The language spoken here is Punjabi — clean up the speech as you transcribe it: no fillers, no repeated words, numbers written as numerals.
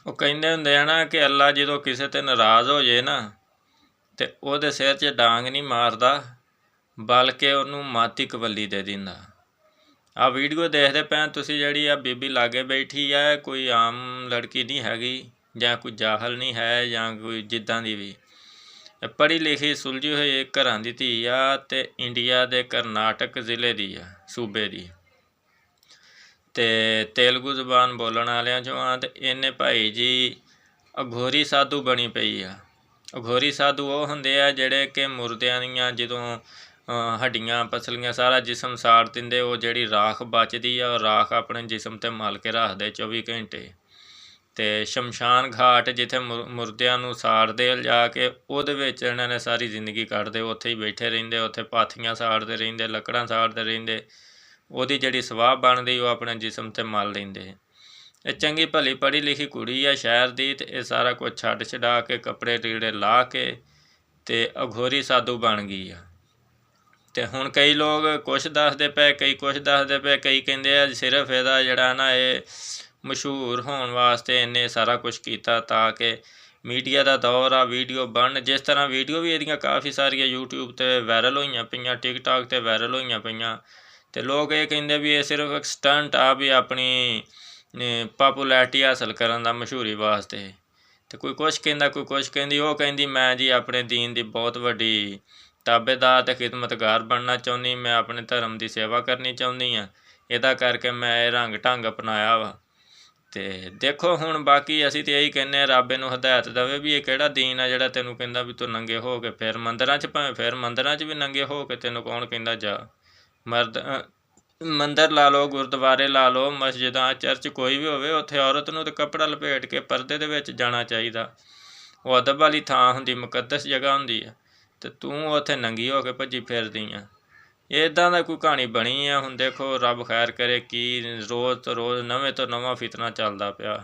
ਉਹ ਕਹਿੰਦੇ ਹੁੰਦੇ ਆ ਨਾ ਕਿ ਅੱਲਾ ਜਦੋਂ ਕਿਸੇ 'ਤੇ ਨਾਰਾਜ਼ ਹੋ ਜੇ ਨਾ ਅਤੇ ਉਹਦੇ ਸਿਰ 'ਚ ਡਾਂਗ ਨਹੀਂ ਮਾਰਦਾ ਬਲਕਿ ਉਹਨੂੰ ਮਾਤੀ ਕਵੱਲੀ ਦੇ ਦਿੰਦਾ। ਆਹ ਵੀਡੀਓ ਦੇਖਦੇ ਪਏ ਤੁਸੀਂ, ਜਿਹੜੀ ਆ ਬੀਬੀ ਲਾਗੇ ਬੈਠੀ ਆ, ਕੋਈ ਆਮ ਲੜਕੀ ਨਹੀਂ ਹੈਗੀ ਜਾਂ ਕੋਈ ਜਾਹਲ ਨਹੀਂ ਹੈ ਜਾਂ ਕੋਈ ਜਿੱਦਾਂ ਦੀ ਵੀ, ਪੜ੍ਹੀ ਲਿਖੀ ਸੁਲਝੀ ਹੋਈ ਘਰਾਂ ਦੀ ਧੀ ਆ ਅਤੇ ਇੰਡੀਆ ਦੇ ਕਰਨਾਟਕ ਜ਼ਿਲ੍ਹੇ ਦੀ ਆ, ਸੂਬੇ ਦੀ, ਅਤੇ ਤੇਲਗੂ ਜ਼ਬਾਨ ਬੋਲਣ ਵਾਲਿਆਂ 'ਚੋਂ ਆ। ਅਤੇ ਇਹਨੇ ਭਾਈ ਜੀ ਅਘੋਰੀ ਸਾਧੂ ਬਣੀ ਪਈ ਆ। ਅਘੋਰੀ ਸਾਧੂ ਉਹ ਹੁੰਦੇ ਆ ਜਿਹੜੇ ਕਿ ਮੁਰਦਿਆਂ ਦੀਆਂ ਜਦੋਂ ਹੱਡੀਆਂ ਪਸਲੀਆਂ ਸਾਰਾ ਜਿਸਮ ਸਾੜ ਦਿੰਦੇ, ਉਹ ਜਿਹੜੀ ਰਾਖ ਬਚਦੀ ਆ ਉਹ ਰਾਖ ਆਪਣੇ ਜਿਸਮ 'ਤੇ ਮਲ ਕੇ ਰੱਖਦੇ 24 ਘੰਟੇ। ਅਤੇ ਸ਼ਮਸ਼ਾਨ ਘਾਟ ਜਿੱਥੇ ਮੁਰਦਿਆਂ ਨੂੰ ਸਾੜਦੇ ਲਿਜਾ ਕੇ, ਉਹਦੇ ਵਿੱਚ ਇਹਨਾਂ ਨੇ ਸਾਰੀ ਜ਼ਿੰਦਗੀ ਕੱਢਦੇ, ਉੱਥੇ ਹੀ ਬੈਠੇ ਰਹਿੰਦੇ, ਉੱਥੇ ਪਾਥੀਆਂ ਸਾੜਦੇ ਰਹਿੰਦੇ, ਲੱਕੜਾਂ ਸਾੜਦੇ ਰਹਿੰਦੇ, ਉਹਦੀ ਜਿਹੜੀ ਸਵਾਹ ਬਣਦੀ ਉਹ ਆਪਣੇ ਜਿਸਮ 'ਤੇ ਮਲ ਲੈਂਦੇ। ਇਹ ਚੰਗੀ ਭਲੀ ਪੜ੍ਹੀ ਲਿਖੀ ਕੁੜੀ ਆ ਸ਼ਹਿਰ ਦੀ, ਅਤੇ ਇਹ ਸਾਰਾ ਕੁਝ ਛੱਡ ਛਡਾ ਕੇ ਕੱਪੜੇ ਲੀੜੇ ਲਾ ਕੇ ਅਤੇ ਅਘੋਰੀ ਸਾਧੂ ਬਣ ਗਈ ਆ। ਅਤੇ ਹੁਣ ਕਈ ਲੋਕ ਕੁਛ ਦੱਸਦੇ ਪਏ, ਕਈ ਕੁਛ ਦੱਸਦੇ ਪਏ, ਕਈ ਕਹਿੰਦੇ ਆ ਸਿਰਫ ਇਹਦਾ ਜਿਹੜਾ ਨਾ ਇਹ ਮਸ਼ਹੂਰ ਹੋਣ ਵਾਸਤੇ ਇਹਨੇ ਸਾਰਾ ਕੁਛ ਕੀਤਾ ਤਾਂ ਕਿ ਮੀਡੀਆ ਦਾ ਦੌਰ ਆ, ਵੀਡੀਓ ਬਣਨ। ਜਿਸ ਤਰ੍ਹਾਂ ਵੀਡੀਓ ਵੀ ਇਹਦੀਆਂ ਕਾਫੀ ਸਾਰੀਆਂ YouTube 'ਤੇ ਵਾਇਰਲ ਹੋਈਆਂ ਪਈਆਂ, TikTok 'ਤੇ ਵਾਇਰਲ ਹੋਈਆਂ ਪਈਆਂ, ਅਤੇ ਲੋਕ ਇਹ ਕਹਿੰਦੇ ਵੀ ਇਹ ਸਿਰਫ ਇੱਕ ਸਟੰਟ ਆ ਵੀ ਆਪਣੀ ਪਾਪੂਲੈਰਿਟੀ ਹਾਸਲ ਕਰਨ ਦਾ, ਮਸ਼ਹੂਰੀ ਵਾਸਤੇ। ਅਤੇ ਕੋਈ ਕੁਛ ਕਹਿੰਦਾ, ਕੋਈ ਕੁਛ ਕਹਿੰਦੀ। ਉਹ ਕਹਿੰਦੀ ਮੈਂ ਜੀ ਆਪਣੇ ਦੀਨ ਦੀ ਬਹੁਤ ਵੱਡੀ ਤਾਬੇਦਾਰ ਅਤੇ ਖਿਦਮਤਗਾਰ ਬਣਨਾ ਚਾਹੁੰਦੀ, ਮੈਂ ਆਪਣੇ ਧਰਮ ਦੀ ਸੇਵਾ ਕਰਨੀ ਚਾਹੁੰਦੀ ਹਾਂ, ਇਹਦਾ ਕਰਕੇ ਮੈਂ ਇਹ ਰੰਗ ਢੰਗ ਅਪਣਾਇਆ ਵਾ। ਅਤੇ ਦੇਖੋ ਹੁਣ ਬਾਕੀ ਅਸੀਂ ਤਾਂ ਇਹੀ ਕਹਿੰਦੇ ਹਾਂ, ਰੱਬ ਇਹਨੂੰ ਹਦਾਇਤ ਦੇਵੇ ਵੀ ਇਹ ਕਿਹੜਾ ਦੀਨ ਆ ਜਿਹੜਾ ਤੈਨੂੰ ਕਹਿੰਦਾ ਵੀ ਤੂੰ ਨੰਗੇ ਹੋ ਕੇ ਫਿਰ ਮੰਦਰਾਂ 'ਚ, ਭਾਵੇਂ ਫਿਰ ਮੰਦਰਾਂ 'ਚ ਵੀ ਨੰਗੇ ਹੋ ਕੇ ਤੈਨੂੰ ਕੌਣ ਕਹਿੰਦਾ ਜਾ। ਮੰਦਰ ਲਾ ਲਓ, ਗੁਰਦੁਆਰੇ ਲਾ ਲਓ, ਮਸਜਿਦਾਂ, ਚਰਚ ਕੋਈ ਵੀ ਹੋਵੇ, ਉੱਥੇ ਔਰਤ ਨੂੰ ਤਾਂ ਕੱਪੜਾ ਲਪੇਟ ਕੇ ਪਰਦੇ ਦੇ ਵਿੱਚ ਜਾਣਾ ਚਾਹੀਦਾ। ਉਹ ਅਦਬ ਵਾਲੀ ਥਾਂ ਹੁੰਦੀ, ਮੁਕੱਦਸ ਜਗ੍ਹਾ ਹੁੰਦੀ ਆ, ਅਤੇ ਤੂੰ ਉੱਥੇ ਨੰਗੀ ਹੋ ਕੇ ਭੱਜੀ ਫਿਰਦੀ ਆ। ਇੱਦਾਂ ਦਾ ਕੋਈ ਕਹਾਣੀ ਬਣੀ ਆ। ਹੁਣ ਦੇਖੋ ਰੱਬ ਖੈਰ ਕਰੇ, ਕੀ ਰੋਜ਼ ਤੋਂ ਰੋਜ਼ ਨਵੇਂ ਤੋਂ ਨਵਾਂ ਫਿਤਨਾ ਚੱਲਦਾ ਪਿਆ।